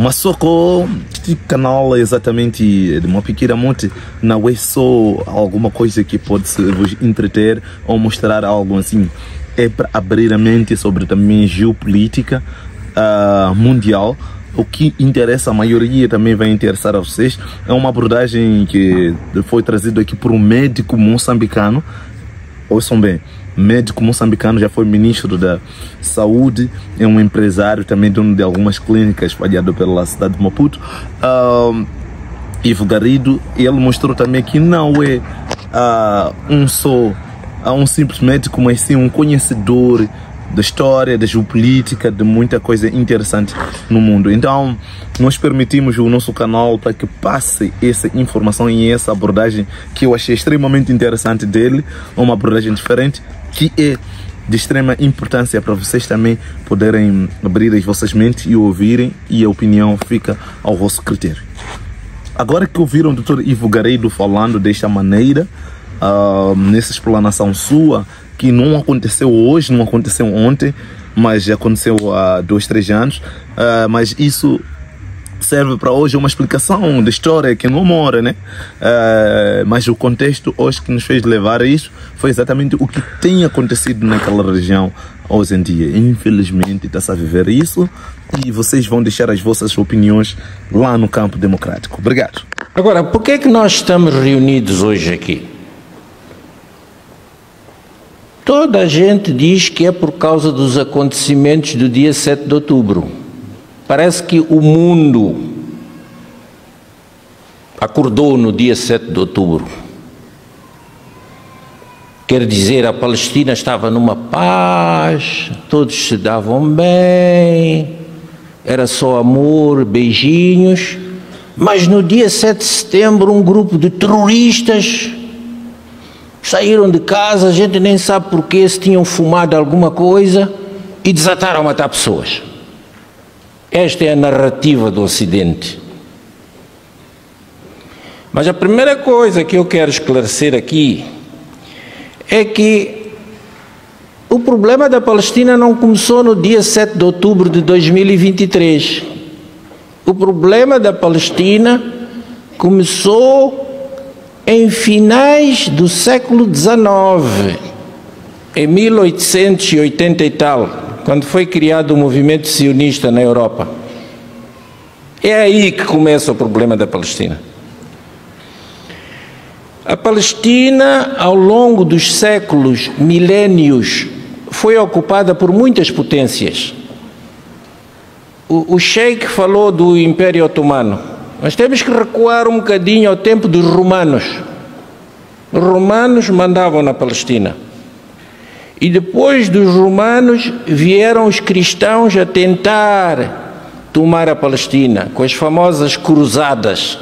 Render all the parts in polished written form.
Mas só que o canal é exatamente de uma pequena monte, não é só alguma coisa que pode vos entreter ou mostrar algo assim. É para abrir a mente sobre também geopolítica mundial. O que interessa a maioria também vai interessar a vocês. É uma abordagem que foi trazida aqui por um médico moçambicano. Ouçam bem, médico moçambicano, já foi ministro da saúde, é um empresário, também dono de algumas clínicas espalhado pela cidade de Maputo. Ivo Garrido, ele mostrou também que não é um simples médico, mas sim um conhecedor da história, da geopolítica, de muita coisa interessante no mundo. Então, nós permitimos o nosso canal para que passe essa informação e essa abordagem que eu achei extremamente interessante dele, uma abordagem diferente, que é de extrema importância para vocês também poderem abrir as vossas mentes e ouvirem, e a opinião fica ao vosso critério. Agora que ouviram o Dr. Ivo Garrido falando desta maneira, nessa explanação sua, que não aconteceu hoje, não aconteceu ontem, mas já aconteceu há 2, 3 anos, mas isso serve para hoje uma explicação da história que não mora, né? Mas o contexto hoje que nos fez levar a isso foi exatamente o que tem acontecido naquela região hoje em dia. Infelizmente está-se a viver isso, e vocês vão deixar as vossas opiniões lá no campo democrático. Obrigado. Agora, por que é que nós estamos reunidos hoje aqui? Toda a gente diz que é por causa dos acontecimentos do dia 7 de outubro. Parece que o mundo acordou no dia 7 de outubro. Quer dizer, a Palestina estava numa paz, todos se davam bem, era só amor, beijinhos, mas no dia 7 de setembro um grupo de terroristas saíram de casa, a gente nem sabe porquê, se tinham fumado alguma coisa, e desataram a matar pessoas. Esta é a narrativa do Ocidente. Mas a primeira coisa que eu quero esclarecer aqui é que o problema da Palestina não começou no dia 7 de outubro de 2023. O problema da Palestina começou em finais do século XIX, em 1880 e tal, quando foi criado o movimento sionista na Europa. É aí que começa o problema da Palestina. A Palestina, ao longo dos séculos, milénios, foi ocupada por muitas potências. O Sheikh falou do Império Otomano. Nós temos que recuar um bocadinho ao tempo dos romanos. Os romanos mandavam na Palestina. E depois dos romanos vieram os cristãos a tentar tomar a Palestina, com as famosas cruzadas.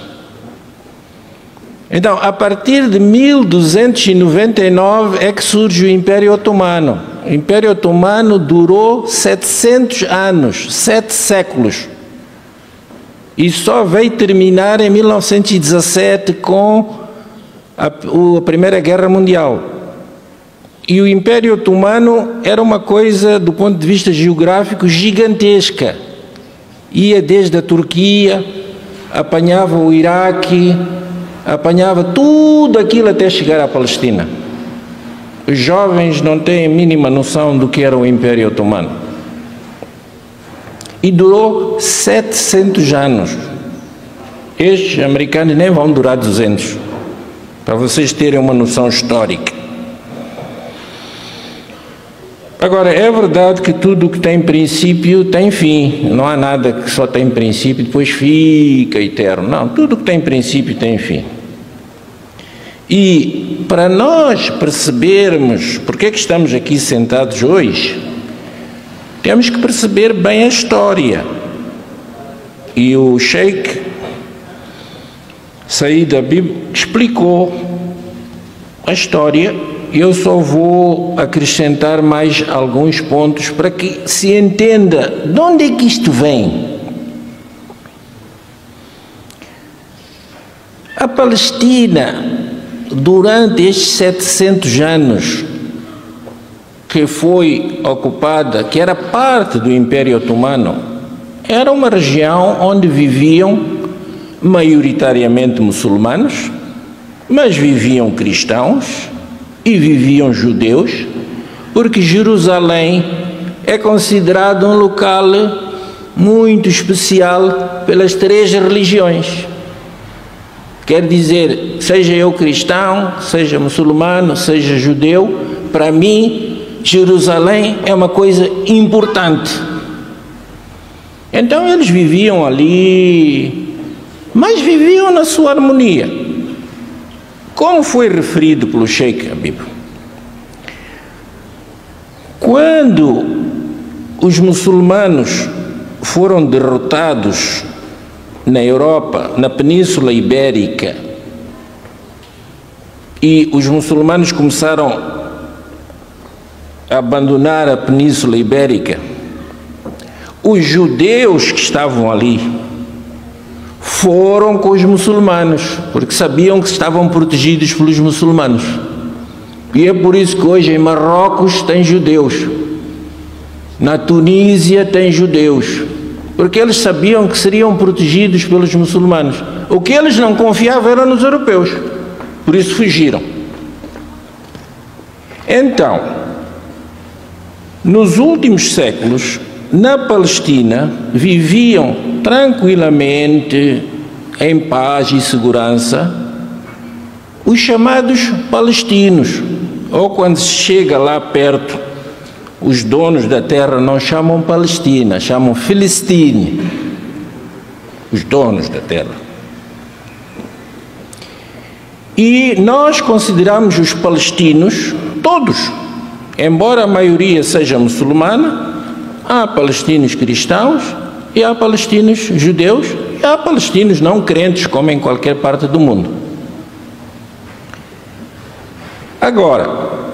Então, a partir de 1299 é que surge o Império Otomano. O Império Otomano durou 700 anos, 7 séculos. E só veio terminar em 1917 com a Primeira Guerra Mundial. E o Império Otomano era uma coisa, do ponto de vista geográfico, gigantesca. Ia desde a Turquia, apanhava o Iraque, apanhava tudo aquilo até chegar à Palestina. Os jovens não têm a mínima noção do que era o Império Otomano. E durou 700 anos. Estes americanos nem vão durar 200, para vocês terem uma noção histórica. Agora, é verdade que tudo o que tem princípio tem fim. Não há nada que só tem princípio e depois fica eterno. Não, tudo que tem princípio tem fim. E para nós percebermos porque é que estamos aqui sentados hoje, temos que perceber bem a história. E o Sheikh Said Habib explicou a história. Eu só vou acrescentar mais alguns pontos para que se entenda de onde é que isto vem. A Palestina, durante estes 700 anos que foi ocupada, que era parte do Império Otomano, era uma região onde viviam maioritariamente muçulmanos, mas viviam cristãos e viviam judeus, porque Jerusalém é considerado um local muito especial pelas 3 religiões. Quer dizer, seja eu cristão, seja muçulmano, seja judeu, para mim, Jerusalém é uma coisa importante. Então eles viviam ali, mas viviam na sua harmonia. Como foi referido pelo Sheikh Habib, quando os muçulmanos foram derrotados na Europa, na Península Ibérica, e os muçulmanos começaram a abandonar a Península Ibérica, os judeus que estavam ali foram com os muçulmanos, porque sabiam que estavam protegidos pelos muçulmanos. E é por isso que hoje em Marrocos tem judeus, na Tunísia tem judeus, porque eles sabiam que seriam protegidos pelos muçulmanos. O que eles não confiavam era nos europeus, por isso fugiram. Então, nos últimos séculos, na Palestina, viviam tranquilamente, em paz e segurança, os chamados palestinos, ou quando se chega lá perto, os donos da terra não chamam Palestina, chamam Filistine, os donos da terra. E nós consideramos os palestinos, todos, embora a maioria seja muçulmana, há palestinos cristãos e há palestinos judeus e há palestinos não crentes, como em qualquer parte do mundo. Agora,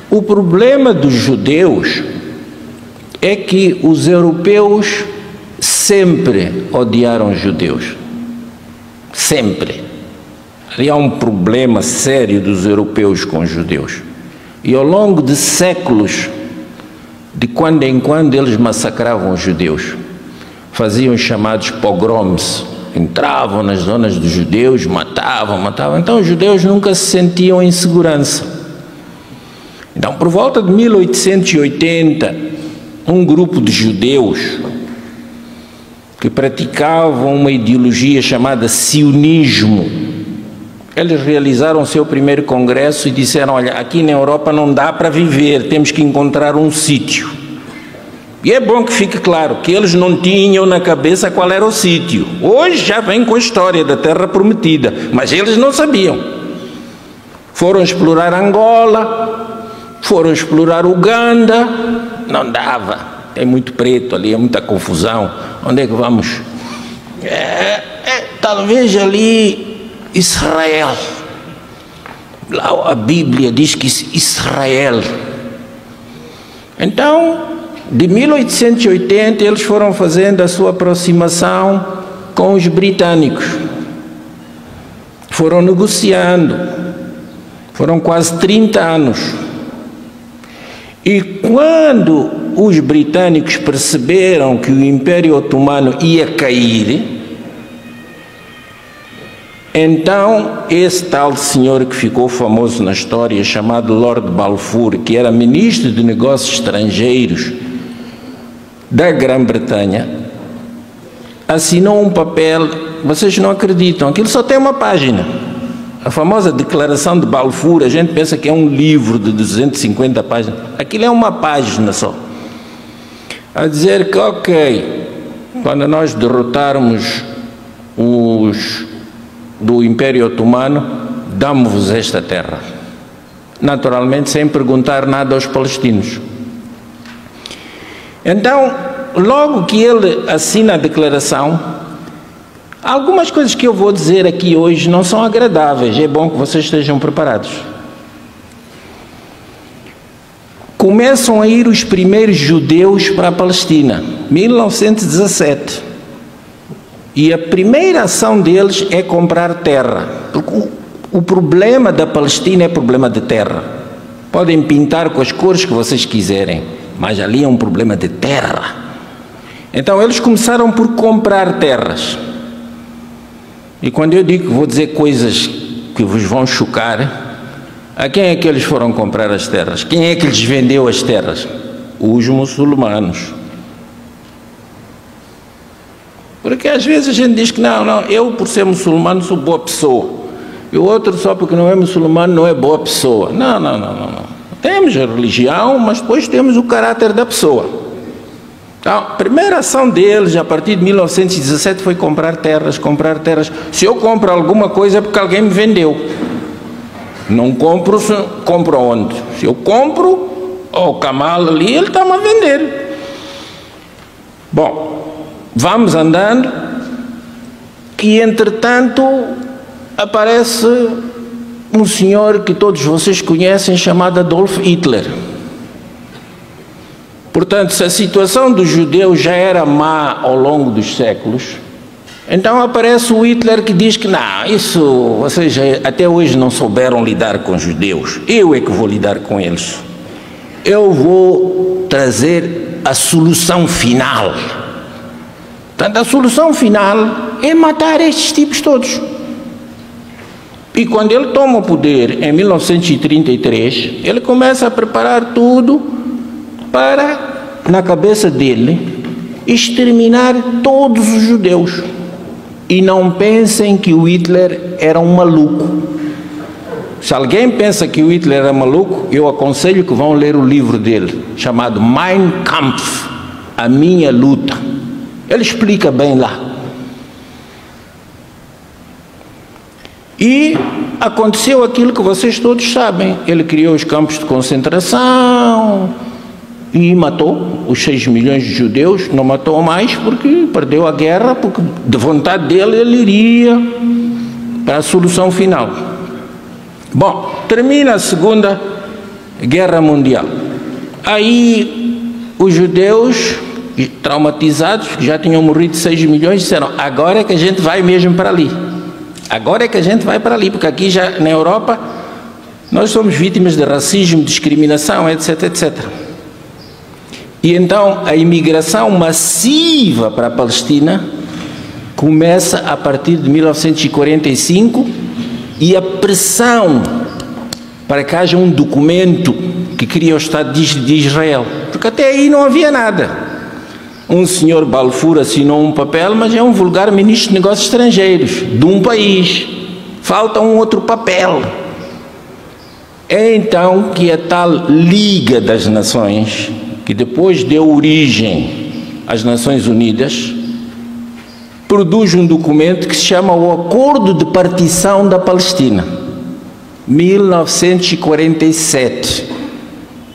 o problema dos judeus é que os europeus sempre odiaram os judeus. Sempre. Ali há um problema sério dos europeus com os judeus. E ao longo de séculos, de quando em quando eles massacravam os judeus, faziam os chamados pogroms, entravam nas zonas dos judeus, matavam. Então os judeus nunca se sentiam em segurança. Então, por volta de 1880, um grupo de judeus que praticavam uma ideologia chamada sionismo, eles realizaram o seu primeiro congresso e disseram: olha, aqui na Europa não dá para viver, temos que encontrar um sítio. E é bom que fique claro que eles não tinham na cabeça qual era o sítio. Hoje já vem com a história da Terra Prometida, mas eles não sabiam. Foram explorar Angola, foram explorar Uganda, não dava, tem muito preto ali, é muita confusão. Onde é que vamos? Talvez ali Israel. Lá a Bíblia diz que Israel. Então, de 1880 eles foram fazendo a sua aproximação com os britânicos. Foram negociando. Foram quase 30 anos. E quando os britânicos perceberam que o Império Otomano ia cair, então esse tal senhor que ficou famoso na história, chamado Lord Balfour, que era ministro de Negócios Estrangeiros da Grã-Bretanha, assinou um papel, vocês não acreditam, aquilo só tem uma página. A famosa Declaração de Balfour, a gente pensa que é um livro de 250 páginas. Aquilo é uma página só. A dizer que, ok, quando nós derrotarmos os do Império Otomano, damos-vos esta terra. Naturalmente, sem perguntar nada aos palestinos. Então, logo que ele assina a declaração, algumas coisas que eu vou dizer aqui hoje não são agradáveis, é bom que vocês estejam preparados. Começam a ir os primeiros judeus para a Palestina, 1917. E a primeira ação deles é comprar terra. Porque o problema da Palestina é problema de terra. Podem pintar com as cores que vocês quiserem, mas ali é um problema de terra. Então eles começaram por comprar terras. E quando eu digo que vou dizer coisas que vos vão chocar, a quem é que eles foram comprar as terras? Quem é que lhes vendeu as terras? Os muçulmanos. Porque às vezes a gente diz que não, eu por ser muçulmano sou boa pessoa. E o outro só porque não é muçulmano não é boa pessoa. Não. Temos a religião, mas depois temos o caráter da pessoa. Então, a primeira ação deles, a partir de 1917, foi comprar terras. Se eu compro alguma coisa é porque alguém me vendeu. Não compro, compro onde? Se eu compro, o Kamal ali, ele está-me a vender. Bom, vamos andando e, entretanto, aparece um senhor que todos vocês conhecem, chamado Adolf Hitler. Portanto, se a situação dos judeus já era má ao longo dos séculos, então aparece o Hitler que diz que não, isso, vocês até hoje não souberam lidar com os judeus, eu é que vou lidar com eles. Eu vou trazer a solução final. Portanto, a solução final é matar estes tipos todos. E quando ele toma o poder, em 1933, ele começa a preparar tudo para, na cabeça dele, exterminar todos os judeus. E não pensem que o Hitler era um maluco. Se alguém pensa que o Hitler era maluco, eu aconselho que vão ler o livro dele, chamado Mein Kampf, A Minha Luta. Ele explica bem lá. E aconteceu aquilo que vocês todos sabem. Ele criou os campos de concentração e matou os 6 milhões de judeus. Não matou mais porque perdeu a guerra, porque de vontade dele ele iria para a solução final. Bom, termina a Segunda Guerra Mundial. Aí os judeus, traumatizados, que já tinham morrido 6 milhões, disseram: agora é que a gente vai mesmo para ali. Agora é que a gente vai para ali, porque aqui já na Europa nós somos vítimas de racismo, discriminação, etc, etc. E então a imigração massiva para a Palestina começa a partir de 1945 e a pressão para que haja um documento que cria o Estado de Israel, porque até aí não havia nada. Um senhor Balfour assinou um papel, mas é um vulgar ministro de negócios estrangeiros de um país. Falta um outro papel. É então que a tal Liga das Nações, que depois deu origem às Nações Unidas, produz um documento que se chama o Acordo de Partição da Palestina, 1947.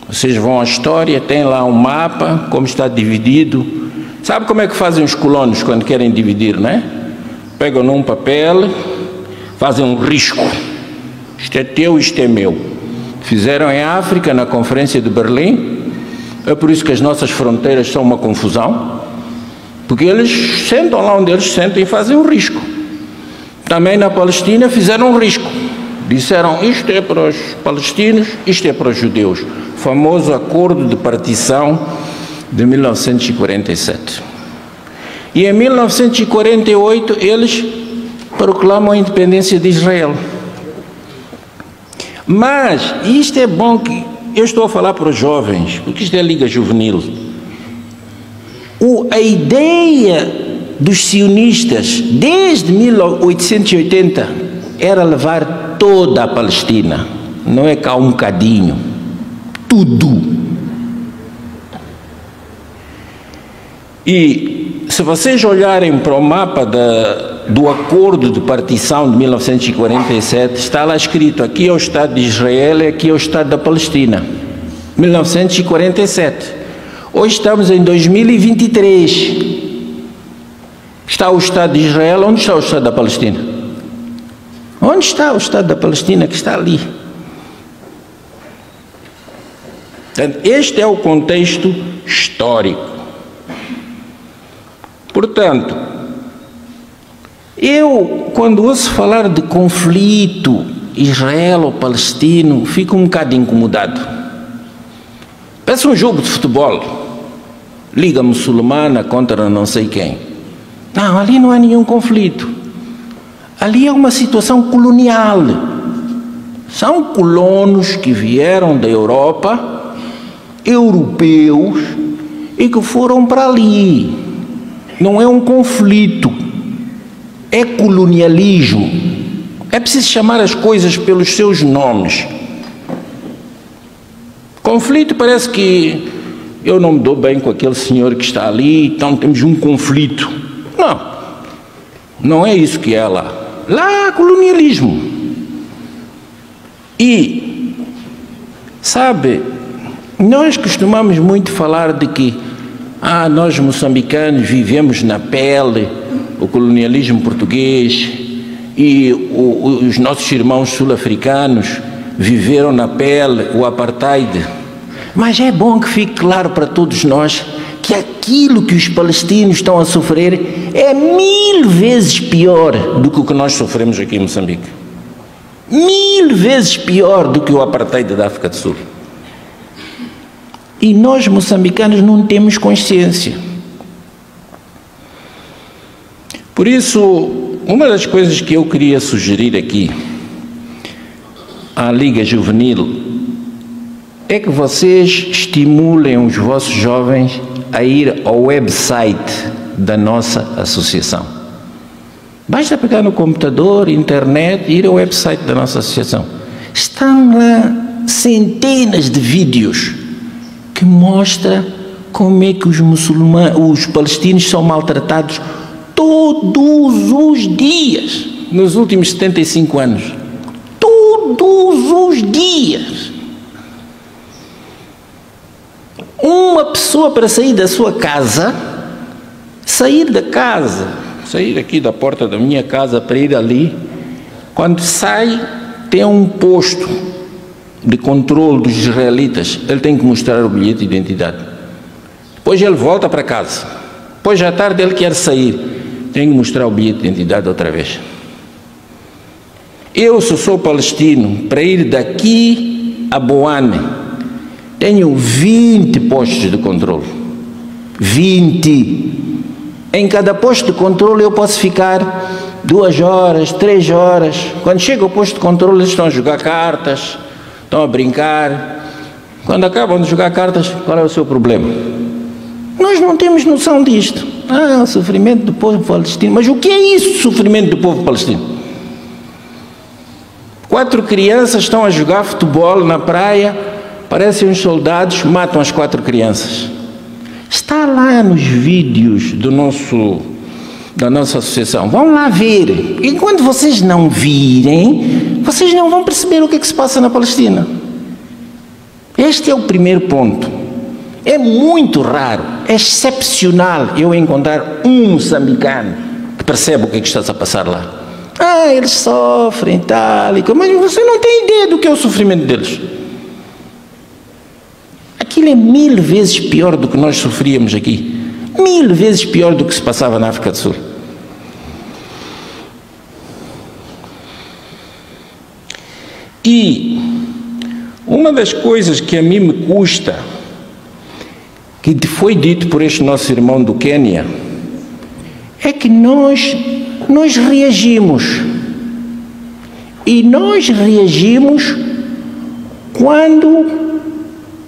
Vocês vão à história, tem lá um mapa, como está dividido. Sabe como é que fazem os colonos quando querem dividir, né? Pegam num papel, fazem um risco. Isto é teu, isto é meu. Fizeram em África, na Conferência de Berlim. É por isso que as nossas fronteiras são uma confusão. Porque eles sentam lá onde eles sentam e fazem um risco. Também na Palestina fizeram um risco. Disseram: isto é para os palestinos, isto é para os judeus. O famoso Acordo de Partição de 1947. E em 1948 eles proclamam a independência de Israel. Mas isto é bom que eu estou a falar para os jovens, porque isto é a Liga Juvenil. A ideia dos sionistas desde 1880 era levar toda a Palestina, não é cá um bocadinho, tudo. E se vocês olharem para o mapa do Acordo de Partição de 1947, está lá escrito: aqui é o Estado de Israel e aqui é o Estado da Palestina. 1947. Hoje estamos em 2023. Está o Estado de Israel, onde está o Estado da Palestina? Onde está o Estado da Palestina que está ali? Este é o contexto histórico. Portanto, eu, quando ouço falar de conflito israelo-palestino, fico um bocado incomodado. Parece um jogo de futebol. Liga Muçulmana contra não sei quem. Não, ali não há nenhum conflito. Ali é uma situação colonial. São colonos que vieram da Europa, europeus, e que foram para ali. Não é um conflito, é colonialismo. É preciso chamar as coisas pelos seus nomes. Conflito parece que eu não me dou bem com aquele senhor que está ali, então temos um conflito. Não, não é isso que é lá. Lá há colonialismo. E, sabe, nós costumamos muito falar de que nós moçambicanos vivemos na pele o colonialismo português e os nossos irmãos sul-africanos viveram na pele o apartheid. Mas é bom que fique claro para todos nós que aquilo que os palestinos estão a sofrer é 1000 vezes pior do que o que nós sofremos aqui em Moçambique. 1000 vezes pior do que o apartheid da África do Sul. E nós moçambicanos não temos consciência. Por isso, uma das coisas que eu queria sugerir aqui à Liga Juvenil é que vocês estimulem os vossos jovens a ir ao website da nossa associação. Basta pegar no computador, internet e ir ao website da nossa associação. Estão lá centenas de vídeos que mostram como é que os palestinos são maltratados todos os dias, nos últimos 75 anos. Todos os dias. Uma pessoa para sair da sua casa, sair aqui da porta da minha casa para ir ali, quando sai tem um posto de controle dos israelitas, ele tem que mostrar o bilhete de identidade. Depois ele volta para casa. Depois à tarde ele quer sair, tem que mostrar o bilhete de identidade outra vez. Eu, se sou palestino, para ir daqui a Boane, tenho 20 postos de controle. 20. Em cada posto de controle eu posso ficar 2 horas, 3 horas. Quando chega ao posto de controle eles estão a jogar cartas, estão a brincar. Quando acabam de jogar cartas, qual é o seu problema? Nós não temos noção disto. O sofrimento do povo palestino. Mas o que é isso, sofrimento do povo palestino? 4 crianças estão a jogar futebol na praia, parecem uns soldados, matam as 4 crianças. Está lá nos vídeos da nossa associação. Vão lá ver. E quando vocês não virem, vocês não vão perceber o que é que se passa na Palestina. Este é o primeiro ponto. É muito raro, é excepcional eu encontrar um moçambicano que percebe o que é que está a passar lá. Eles sofrem tal e tal, mas você não tem ideia do que é o sofrimento deles. Aquilo é 1000 vezes pior do que nós sofríamos aqui. 1000 vezes pior do que se passava na África do Sul. E uma das coisas que a mim me custa, que foi dito por este nosso irmão do Quênia, é que nós reagimos. E nós reagimos quando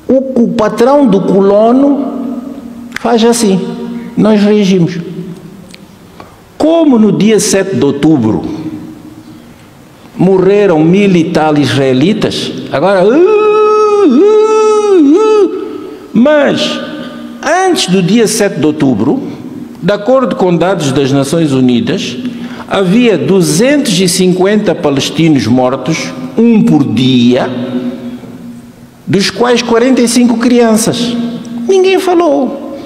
o patrão do colono faz assim. Nós reagimos. Como no dia 7 de outubro morreram 1000 e tal israelitas, agora mas antes do dia 7 de outubro, de acordo com dados das Nações Unidas, havia 250 palestinos mortos, um por dia, dos quais 45 crianças. Ninguém falou.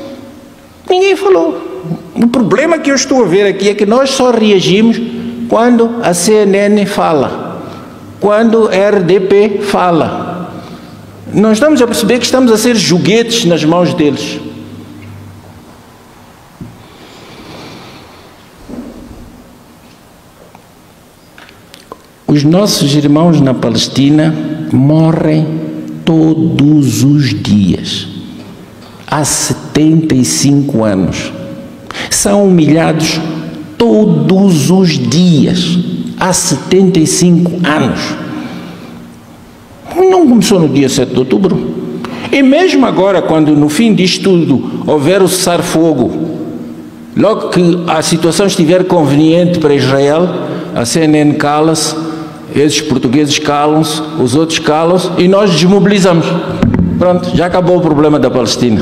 Ninguém falou. O problema que eu estou a ver aqui é que nós só reagimos quando a CNN fala, quando a RDP fala. Nós estamos a perceber que estamos a ser joguetes nas mãos deles. Os nossos irmãos na Palestina morrem todos os dias. há 75 anos. São humilhados todos os dias, há 75 anos. Não começou no dia 7 de outubro. E mesmo agora, quando no fim disto tudo houver o cessar-fogo, logo que a situação estiver conveniente para Israel, a CNN cala-se, esses portugueses calam-se, os outros calam-se e nós desmobilizamos. Pronto, já acabou o problema da Palestina.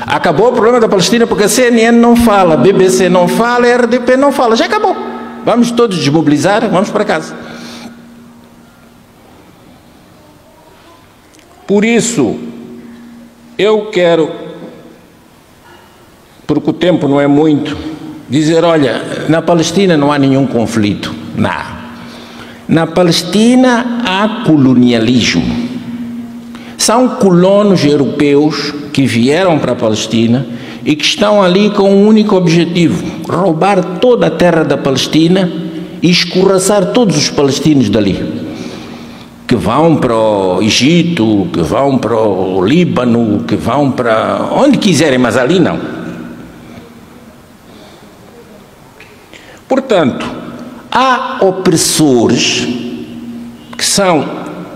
Acabou o problema da Palestina porque a CNN não fala, a BBC não fala, a RDP não fala, já acabou. Vamos todos desmobilizar, vamos para casa. Por isso, eu quero, porque o tempo não é muito, dizer, olha, na Palestina não há nenhum conflito, não. Na Palestina há colonialismo. São colonos europeus que vieram para a Palestina e que estão ali com um único objetivo, roubar toda a terra da Palestina e escorraçar todos os palestinos dali. Que vão para o Egito, que vão para o Líbano, que vão para onde quiserem, mas ali não. Portanto, há opressores, que são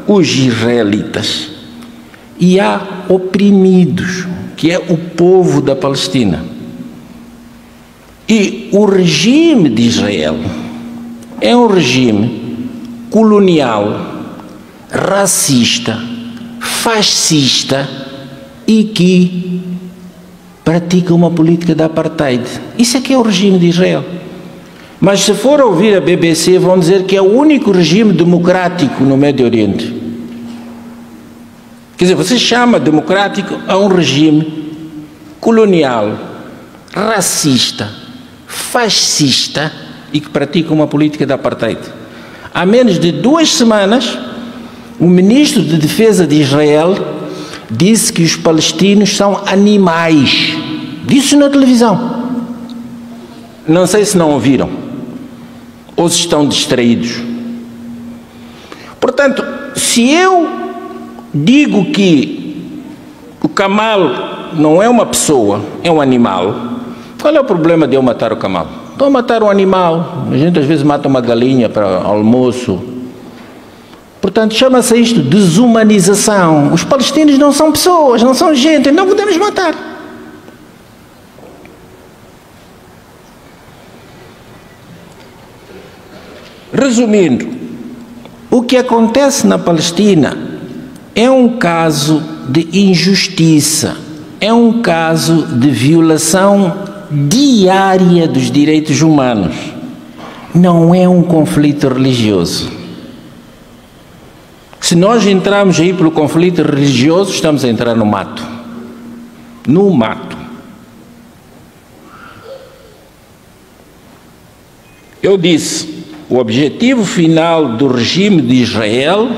os israelitas, e há oprimidos, que é o povo da Palestina. E o regime de Israel é um regime colonial, racista, fascista e que pratica uma política de apartheid. Isso é que é o regime de Israel. Mas se for ouvir a BBC, vão dizer que é o único regime democrático no Médio Oriente. Quer dizer, você chama democrático a um regime colonial, racista, fascista e que pratica uma política de apartheid. Há menos de 2 semanas, o ministro de Defesa de Israel disse que os palestinos são animais. Disse na televisão. Não sei se não ouviram ou se estão distraídos. Portanto, se eu digo que o camal não é uma pessoa, é um animal, qual é o problema de eu matar o camal? Estou a matar um animal. A gente às vezes mata uma galinha para almoço. Portanto, chama-se isto desumanização. Os palestinos não são pessoas, não são gente, não podemos matar. Resumindo, o que acontece na Palestina é um caso de injustiça, é um caso de violação diária dos direitos humanos. Não é um conflito religioso. Se nós entrarmos aí pelo conflito religioso, estamos a entrar no mato. No mato. Eu disse, o objetivo final do regime de Israel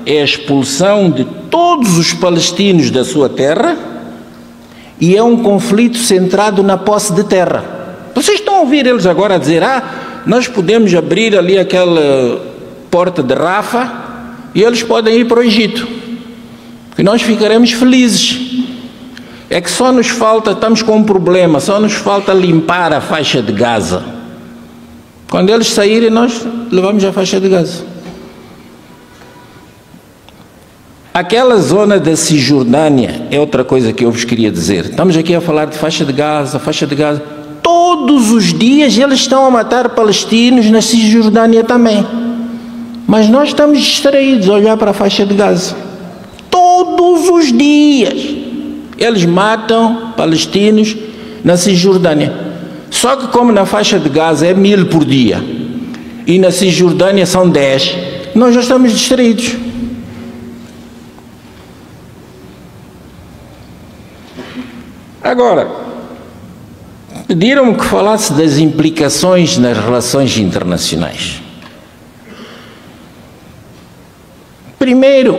é a expulsão de todos os palestinos da sua terra e é um conflito centrado na posse de terra. Vocês estão a ouvir eles agora a dizer, nós podemos abrir ali aquela porta de Rafa e eles podem ir para o Egito, que nós ficaremos felizes. É que só nos falta, estamos com um problema, só nos falta limpar a faixa de Gaza. Quando eles saírem, nós levamos a faixa de Gaza. Aquela zona da Cisjordânia é outra coisa que eu vos queria dizer. Estamos aqui a falar de faixa de Gaza, faixa de Gaza. Todos os dias eles estão a matar palestinos na Cisjordânia também. Mas nós estamos distraídos a olhar para a faixa de Gaza. Todos os dias eles matam palestinos na Cisjordânia. Só que como na faixa de Gaza é 1000 por dia e na Cisjordânia são 10, nós já estamos distraídos. Agora, pediram-me que falasse das implicações nas relações internacionais. Primeiro,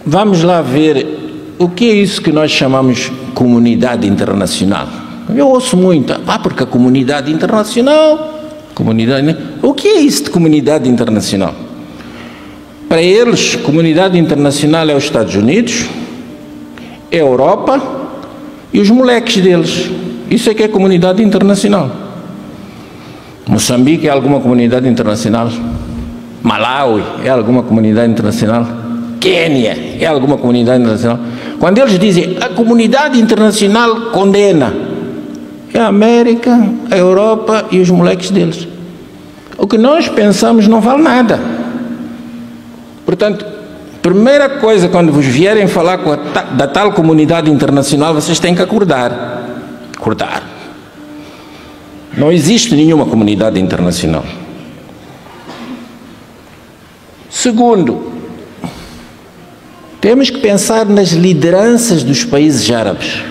vamos lá ver o que é isso que nós chamamos comunidade internacional. Eu ouço muito, porque a comunidade internacional, o que é isso de comunidade internacional? Para eles, comunidade internacional é os Estados Unidos, é a Europa, e os moleques deles. Isso é que é comunidade internacional. Moçambique é alguma comunidade internacional? Malawi é alguma comunidade internacional? Quênia é alguma comunidade internacional? Quando eles dizem a comunidade internacional condena, é a América, a Europa e os moleques deles. O que nós pensamos não vale nada. Portanto, primeira coisa, quando vos vierem falar da tal comunidade internacional, vocês têm que acordar. Acordar. Não existe nenhuma comunidade internacional. Segundo, temos que pensar nas lideranças dos países árabes.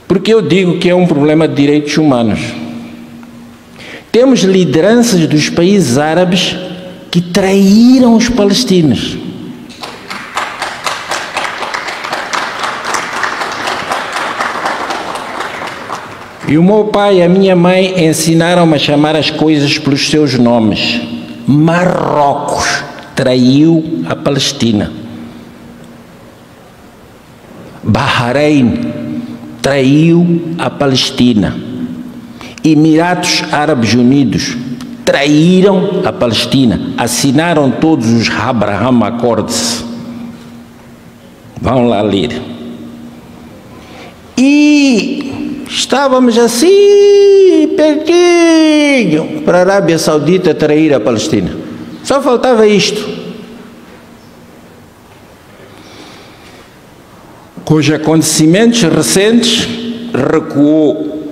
Porque eu digo que é um problema de direitos humanos. Temos lideranças dos países árabes que traíram os palestinos. E o meu pai e a minha mãe ensinaram-me a chamar as coisas pelos seus nomes. Marrocos traiu a Palestina. Bahrein traiu a Palestina. Emirados Árabes Unidos traíram a Palestina. Assinaram todos os Abraham Accords. Vão lá ler. E estávamos assim, pertinho, para a Arábia Saudita trair a Palestina. Só faltava isto. Com os acontecimentos recentes, recuou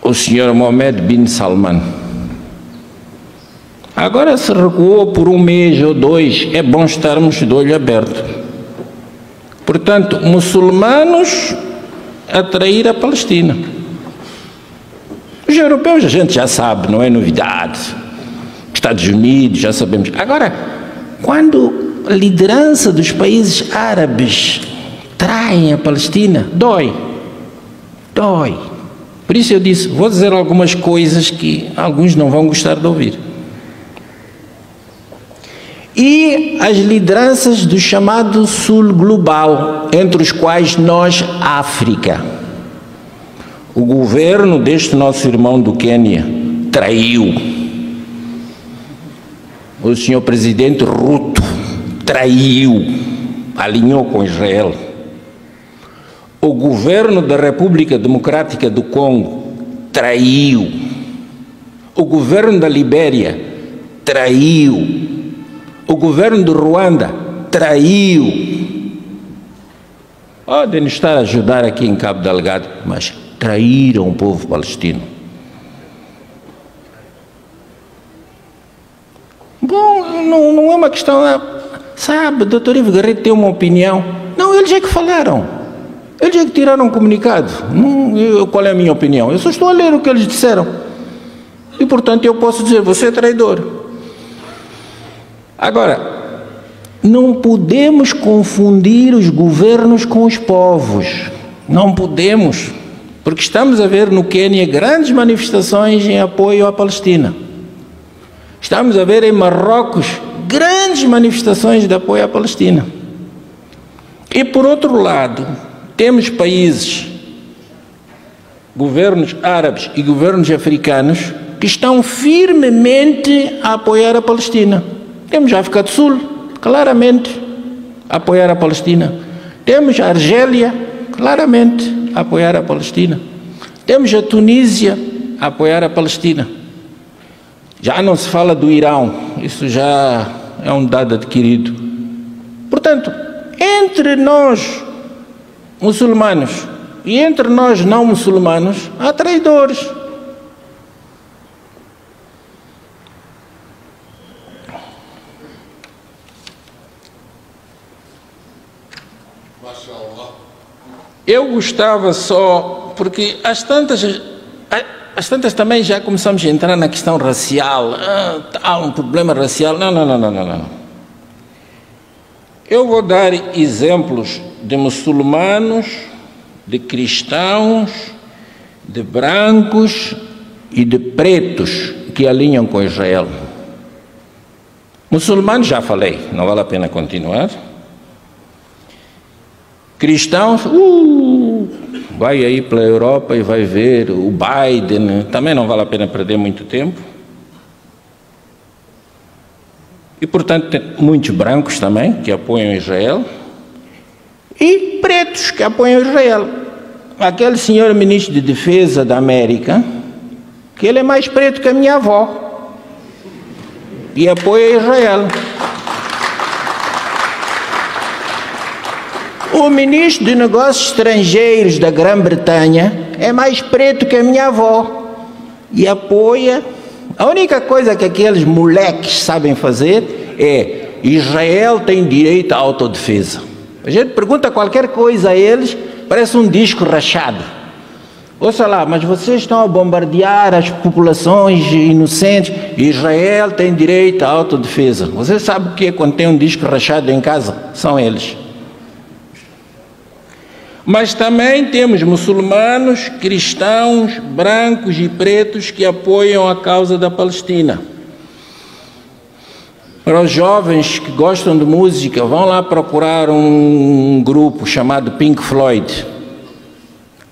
o senhor Mohammed bin Salman. Agora, se recuou por um mês ou dois, é bom estarmos de olho aberto. Portanto, muçulmanos a trair a Palestina. Os europeus a gente já sabe, não é novidade. Estados Unidos, já sabemos. Agora, quando a liderança dos países árabes traem a Palestina, dói. Dói. Por isso eu disse, vou dizer algumas coisas que alguns não vão gostar de ouvir. E as lideranças do chamado Sul Global, entre os quais nós, África. O governo deste nosso irmão do Quênia traiu. O senhor presidente Ruto traiu, alinhou com Israel. O governo da República Democrática do Congo traiu. O governo da Libéria traiu. O governo do Ruanda traiu. Podem estar a ajudar aqui em Cabo Delgado, mas traíram o povo palestino. Bom, não é uma questão, sabe, doutor Ivo Garreto tem uma opinião. Não, eles é que falaram. Eles é que tiraram um comunicado. Qual é a minha opinião? Eu só estou a ler o que eles disseram. E, portanto, eu posso dizer, você é traidor. Agora, não podemos confundir os governos com os povos. Não podemos. Porque estamos a ver no Quênia grandes manifestações em apoio à Palestina. Estamos a ver em Marrocos grandes manifestações de apoio à Palestina. E, por outro lado, temos países, governos árabes e governos africanos que estão firmemente a apoiar a Palestina. Temos a África do Sul, claramente, a apoiar a Palestina. Temos a Argélia, claramente, a apoiar a Palestina. Temos a Tunísia, a apoiar a Palestina. Já não se fala do Irão, isso já é um dado adquirido. Portanto, entre nós, muçulmanos, e entre nós não muçulmanos, há traidores. Eu gostava só, porque às tantas também já começamos a entrar na questão racial. Há um problema racial. Não. Eu vou dar exemplos de muçulmanos, de cristãos, de brancos e de pretos que alinham com Israel. Muçulmanos, já falei, não vale a pena continuar. Cristãos, vai aí pela Europa e vai ver o Biden, também não vale a pena perder muito tempo. E, portanto, tem muitos brancos também, que apoiam Israel, e pretos, que apoiam Israel. Aquele senhor ministro de Defesa da América, que ele é mais preto que a minha avó, e apoia Israel. O ministro de Negócios Estrangeiros da Grã-Bretanha é mais preto que a minha avó, e apoia. A única coisa que aqueles moleques sabem fazer é: Israel tem direito à autodefesa. A gente pergunta qualquer coisa a eles, parece um disco rachado. Ouça lá, mas vocês estão a bombardear as populações inocentes. Israel tem direito à autodefesa. Você sabe o que é quando tem um disco rachado em casa? São eles. Mas também temos muçulmanos, cristãos, brancos e pretos que apoiam a causa da Palestina. Para os jovens que gostam de música, vão lá procurar um grupo chamado Pink Floyd.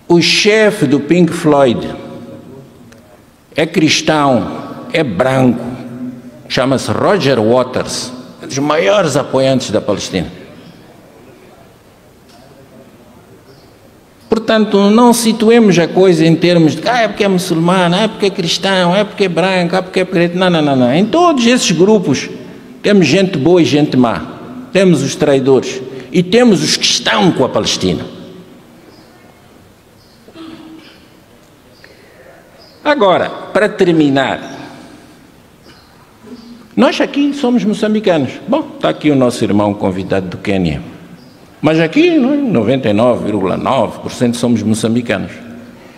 O chefe do Pink Floyd é cristão, é branco, chama-se Roger Waters, um dos maiores apoiantes da Palestina. Portanto, não situemos a coisa em termos de é porque é muçulmano, é porque é cristão, é porque é branco, é porque é preto. Não, não, não, não. Em todos esses grupos temos gente boa e gente má. Temos os traidores e temos os que estão com a Palestina. Agora, para terminar, nós aqui somos moçambicanos. Bom, está aqui o nosso irmão convidado do Quênia. Mas aqui, 99,9% somos moçambicanos.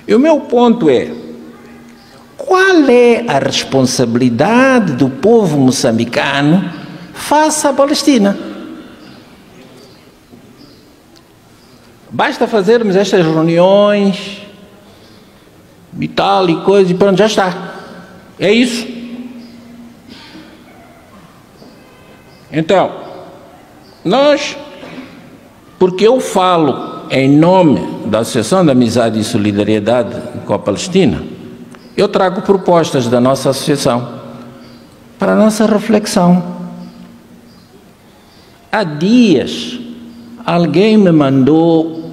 E o meu ponto é: qual é a responsabilidade do povo moçambicano face à Palestina? Basta fazermos estas reuniões e tal e coisa e pronto, já está. É isso. Então, nós... Porque eu falo em nome da Associação de Amizade e Solidariedade com a Palestina, eu trago propostas da nossa associação para a nossa reflexão. Há dias, alguém me mandou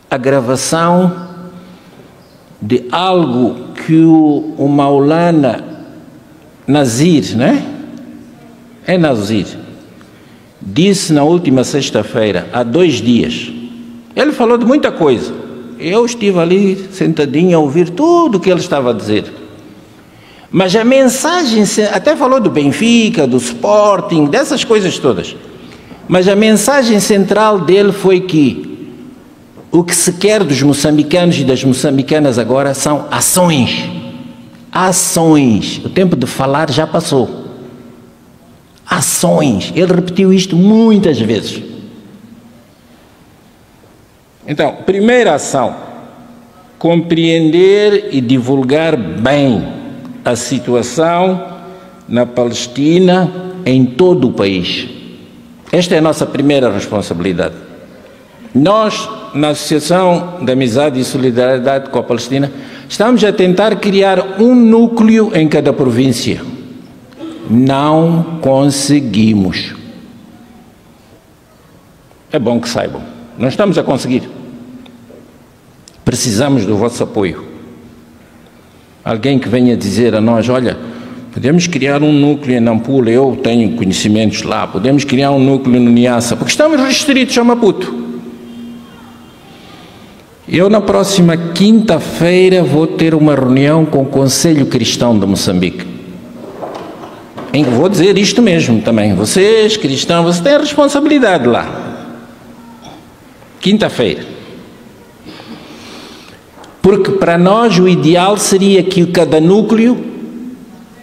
a gravação de algo que o Maulana Nazir, né? É Nazir. Disse na última sexta-feira, há 2 dias. Ele falou de muita coisa. Eu estive ali sentadinho a ouvir tudo o que ele estava a dizer. Mas a mensagem, até falou do Benfica, do Sporting, dessas coisas todas. Mas a mensagem central dele foi que o que se quer dos moçambicanos e das moçambicanas agora são ações. Ações. O tempo de falar já passou. Ações. Ele repetiu isto muitas vezes. Então, primeira ação: compreender e divulgar bem a situação na Palestina, em todo o país. Esta é a nossa primeira responsabilidade. Nós, na Associação de Amizade e Solidariedade com a Palestina, estamos a tentar criar um núcleo em cada província. Não conseguimos. É bom que saibam. Não estamos a conseguir. Precisamos do vosso apoio. Alguém que venha dizer a nós: olha, podemos criar um núcleo em Nampula, eu tenho conhecimentos lá, podemos criar um núcleo no Niassa, porque estamos restritos a Maputo. Eu, na próxima quinta-feira, vou ter uma reunião com o Conselho Cristão de Moçambique. Vou dizer isto mesmo também. Vocês, cristãos, vocês têm a responsabilidade lá. Quinta-feira. Porque para nós o ideal seria que cada núcleo,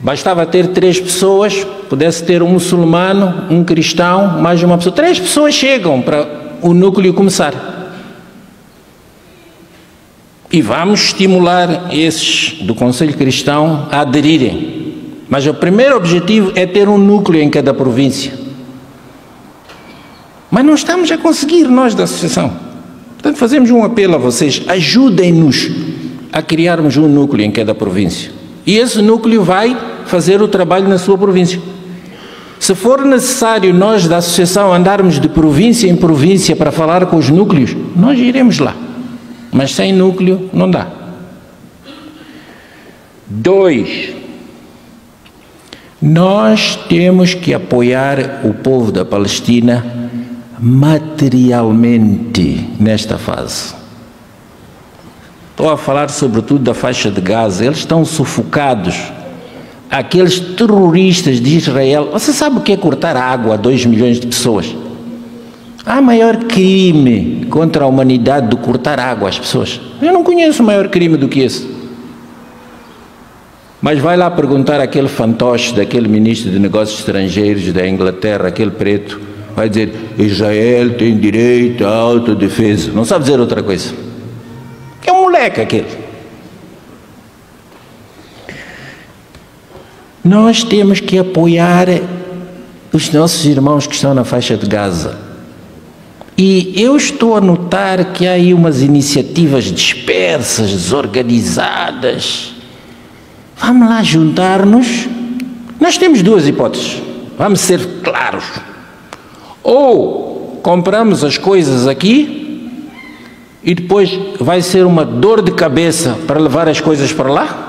bastava ter 3 pessoas, pudesse ter um muçulmano, um cristão, mais uma pessoa. 3 pessoas chegam para o núcleo começar. E vamos estimular esses do Conselho Cristão a aderirem. Mas o primeiro objetivo é ter um núcleo em cada província. Mas não estamos a conseguir, nós da associação. Portanto, fazemos um apelo a vocês, ajudem-nos a criarmos um núcleo em cada província. E esse núcleo vai fazer o trabalho na sua província. Se for necessário nós da associação andarmos de província em província para falar com os núcleos, nós iremos lá. Mas sem núcleo não dá. 2. Nós temos que apoiar o povo da Palestina materialmente nesta fase. Estou a falar sobretudo da faixa de Gaza. Eles estão sufocados. Aqueles terroristas de Israel. Você sabe o que é cortar a água a 2 milhões de pessoas? Há maior crime contra a humanidade do que cortar água às pessoas. Eu não conheço maior crime do que esse. Mas vai lá perguntar àquele fantoche daquele ministro de Negócios Estrangeiros da Inglaterra, aquele preto, vai dizer, Israel tem direito à autodefesa. Não sabe dizer outra coisa. É um moleque aquele. Nós temos que apoiar os nossos irmãos que estão na faixa de Gaza. E eu estou a notar que há aí umas iniciativas dispersas, desorganizadas. Vamos lá juntar-nos. Nós temos 2 hipóteses. Vamos ser claros. Ou compramos as coisas aqui e depois vai ser uma dor de cabeça para levar as coisas para lá.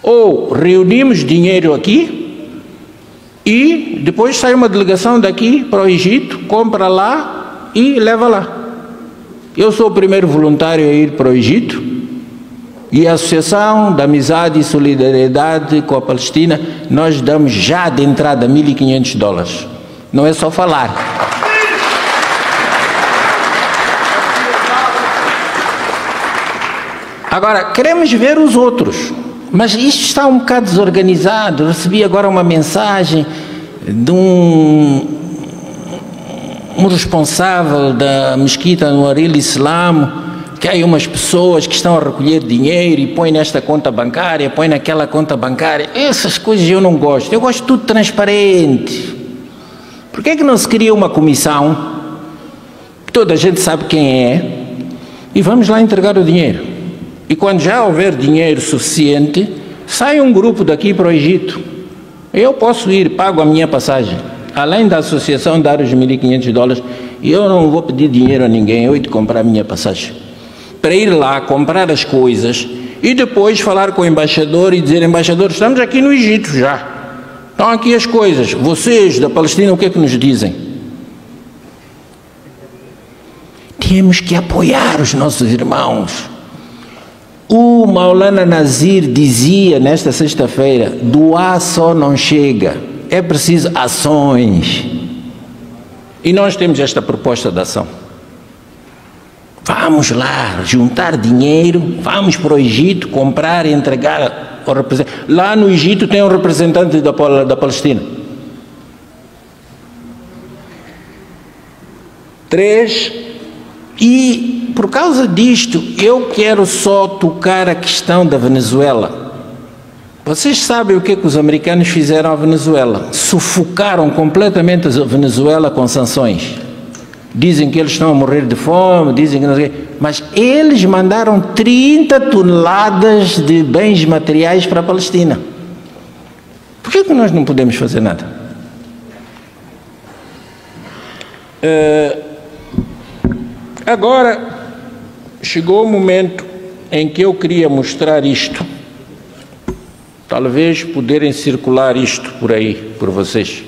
Ou reunimos dinheiro aqui e depois sai uma delegação daqui para o Egito, compra lá e leva lá. Eu sou o primeiro voluntário a ir para o Egito e a Associação da Amizade e Solidariedade com a Palestina, nós damos já de entrada $1.500. Não é só falar. Agora, queremos ver os outros. Mas isto está um bocado desorganizado. Recebi agora uma mensagem de um responsável da mesquita no Aril Islam, que há umas pessoas que estão a recolher dinheiro e põem nesta conta bancária, põem naquela conta bancária. Essas coisas eu não gosto. Eu gosto de tudo transparente. Por que é que não se cria uma comissão, que toda a gente sabe quem é, e vamos lá entregar o dinheiro? E quando já houver dinheiro suficiente, sai um grupo daqui para o Egito. Eu posso ir, pago a minha passagem. Além da associação dar os $1.500, eu não vou pedir dinheiro a ninguém, eu vou comprar a minha passagem. Para ir lá, comprar as coisas e depois falar com o embaixador e dizer, embaixador, estamos aqui no Egito já. Estão aqui as coisas. Vocês da Palestina, o que é que nos dizem? Temos que apoiar os nossos irmãos. O Maulana Nazir dizia nesta sexta-feira, doar só não chega, é preciso ações. E nós temos esta proposta de ação. Vamos lá, juntar dinheiro, vamos para o Egito, comprar e entregar ao representante. Lá no Egito tem um representante da Palestina. 3. E por causa disto, eu quero só tocar a questão da Venezuela. Vocês sabem o que os americanos fizeram à Venezuela? Sufocaram completamente a Venezuela com sanções. Dizem que eles estão a morrer de fome, dizem que não sei o quê. Mas eles mandaram 30 toneladas de bens materiais para a Palestina. Por que nós não podemos fazer nada? Agora, chegou o momento em que eu queria mostrar isto. Talvez poderem circular isto por aí, por vocês.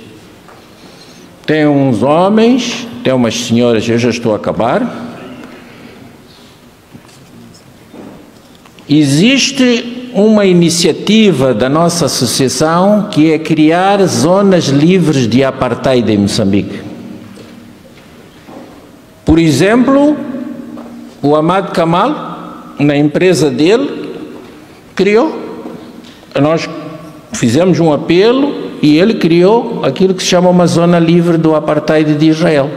Tem uns homens, tem umas senhoras, eu já estou a acabar. Existe uma iniciativa da nossa associação que é criar zonas livres de apartheid em Moçambique. Por exemplo, o Ahmad Kamal, na empresa dele, criou. Nós fizemos um apelo e ele criou aquilo que se chama uma zona livre do apartheid de Israel.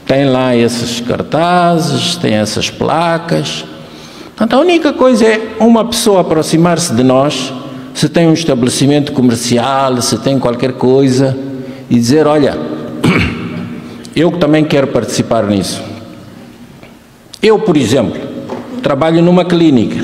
Tem lá esses cartazes, tem essas placas. Portanto, a única coisa é uma pessoa aproximar-se de nós, se tem um estabelecimento comercial, se tem qualquer coisa, e dizer, olha, eu também quero participar nisso. Eu, por exemplo, trabalho numa clínica.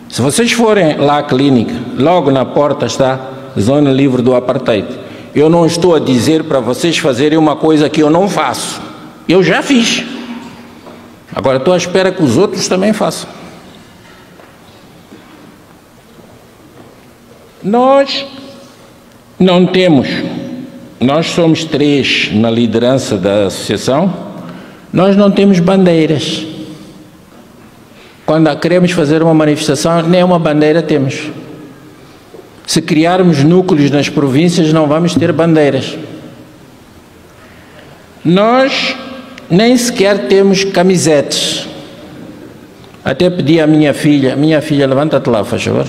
Se vocês forem lá à clínica, logo na porta está Zona Livre do Apartheid. Eu não estou a dizer para vocês fazerem uma coisa que eu não faço. Eu já fiz. Agora estou à espera que os outros também façam. Nós não temos, nós somos 3 na liderança da associação, nós não temos bandeiras. Quando queremos fazer uma manifestação, nem uma bandeira temos. Se criarmos núcleos nas províncias, não vamos ter bandeiras. Nós nem sequer temos camisetes. Até pedi à minha filha, levanta-te lá, faz favor.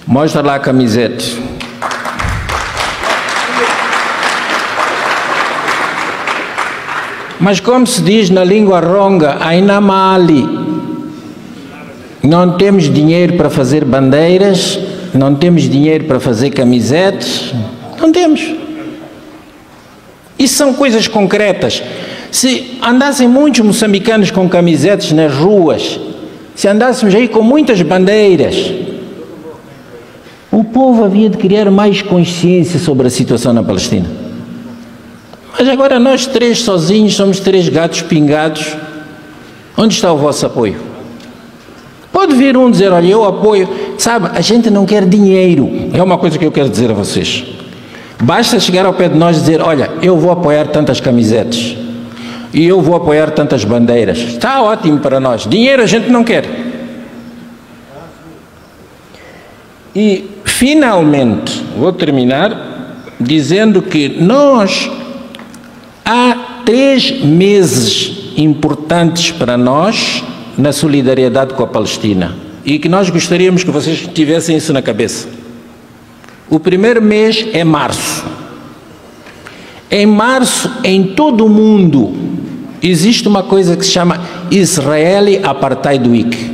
Mostra lá a camiseta. Mas como se diz na língua ronga, ainamali, não temos dinheiro para fazer bandeiras, não temos dinheiro para fazer camisetes, não temos. Isso são coisas concretas. Se andassem muitos moçambicanos com camisetes nas ruas, se andássemos aí com muitas bandeiras, o povo havia de criar mais consciência sobre a situação na Palestina. Mas agora nós 3 sozinhos somos 3 gatos pingados. Onde está o vosso apoio? Pode vir um dizer, olha, eu apoio. Sabe, a gente não quer dinheiro. É uma coisa que eu quero dizer a vocês. Basta chegar ao pé de nós e dizer, olha, eu vou apoiar tantas camisetas e eu vou apoiar tantas bandeiras. Está ótimo para nós. Dinheiro a gente não quer. E, finalmente, vou terminar dizendo que nós, há 3 meses importantes para nós na solidariedade com a Palestina e que nós gostaríamos que vocês tivessem isso na cabeça. O primeiro mês é março. Em março, em todo o mundo, existe uma coisa que se chama Israeli Apartheid Week.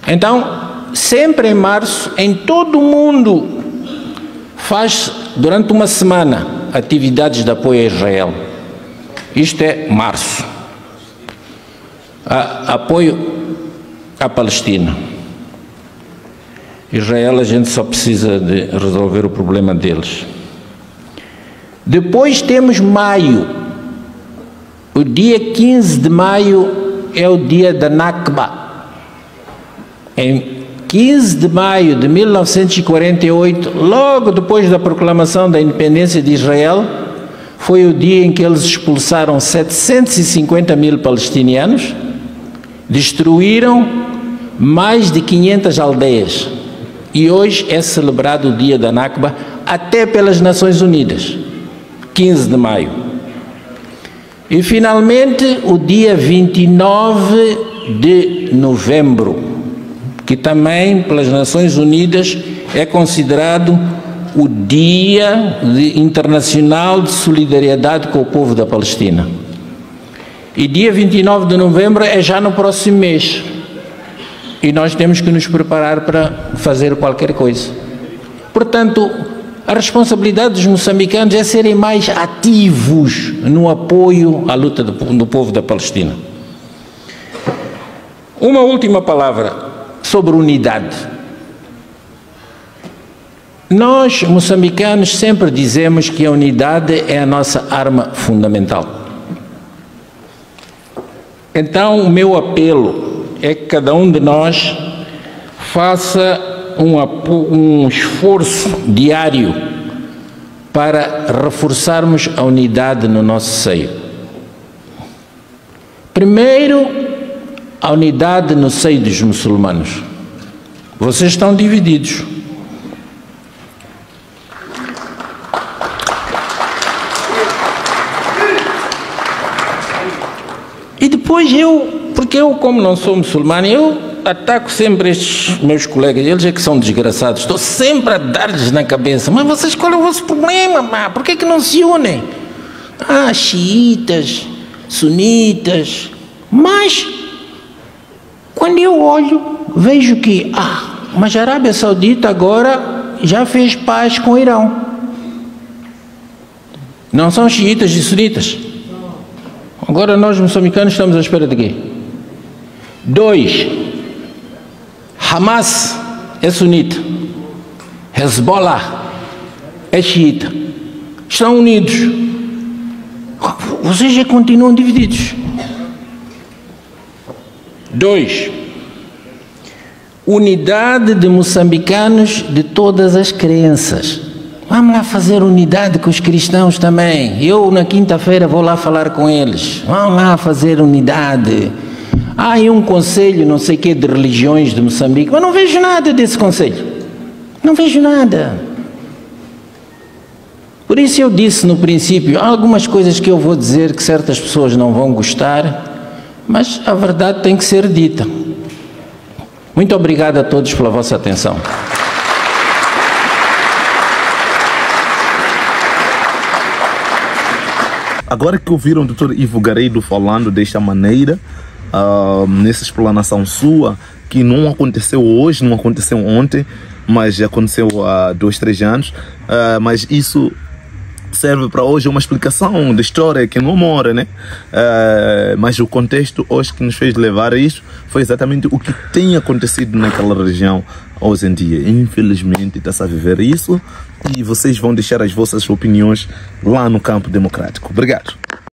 Então, sempre em março, em todo o mundo, faz durante uma semana atividades de apoio a Israel. Isto é março. Apoio à Palestina. Israel, a gente só precisa de resolver o problema deles. Depois temos maio. O dia 15 de maio é o dia da Nakba. Em 15 de maio de 1948, logo depois da proclamação da independência de Israel, foi o dia em que eles expulsaram 750 mil palestinianos, destruíram mais de 500 aldeias. E hoje é celebrado o dia da Nakba até pelas Nações Unidas, 15 de maio. E finalmente o dia 29 de novembro, que também pelas Nações Unidas é considerado o Dia Internacional de Solidariedade com o povo da Palestina. E dia 29 de novembro é já no próximo mês. E nós temos que nos preparar para fazer qualquer coisa. Portanto, a responsabilidade dos moçambicanos é serem mais ativos no apoio à luta do povo da Palestina. Uma última palavra sobre unidade. Nós, moçambicanos, sempre dizemos que a unidade é a nossa arma fundamental. Então, o meu apelo é que cada um de nós faça um esforço diário para reforçarmos a unidade no nosso seio. Primeiro, a unidade no seio dos muçulmanos. Vocês estão divididos. E depois porque eu, como não sou muçulmano, eu ataco sempre estes meus colegas, eles é que são desgraçados, estou sempre a dar-lhes na cabeça, mas vocês, qual é o vosso problema, pá? Por que é que não se unem? Xiitas, sunitas, mas qual quando eu olho, vejo que, mas a Arábia Saudita agora já fez paz com o Irão. Não são xiitas e sunitas. Agora nós moçambicanos estamos à espera de quê? 2. Hamas é sunita. Hezbollah é xiita. Estão unidos. Vocês já continuam divididos. 2. Unidade de moçambicanos de todas as crenças. Vamos lá fazer unidade com os cristãos também. Eu, na quinta-feira, vou lá falar com eles. Vamos lá fazer unidade. E um conselho, não sei o que, de religiões de Moçambique. Mas não vejo nada desse conselho. Não vejo nada. Por isso eu disse no princípio, há algumas coisas que eu vou dizer que certas pessoas não vão gostar, mas a verdade tem que ser dita. Muito obrigado a todos pela vossa atenção. Agora que ouviram o Dr. Ivo Garedo falando desta maneira, nessa explanação sua, que não aconteceu hoje, não aconteceu ontem, mas já aconteceu há 2, 3 anos, mas isso serve para hoje uma explicação da história que não mora, né? Mas o contexto hoje que nos fez levar a isso foi exatamente o que tem acontecido naquela região hoje em dia. Infelizmente está-se a viver isso e vocês vão deixar as vossas opiniões lá no campo democrático. Obrigado.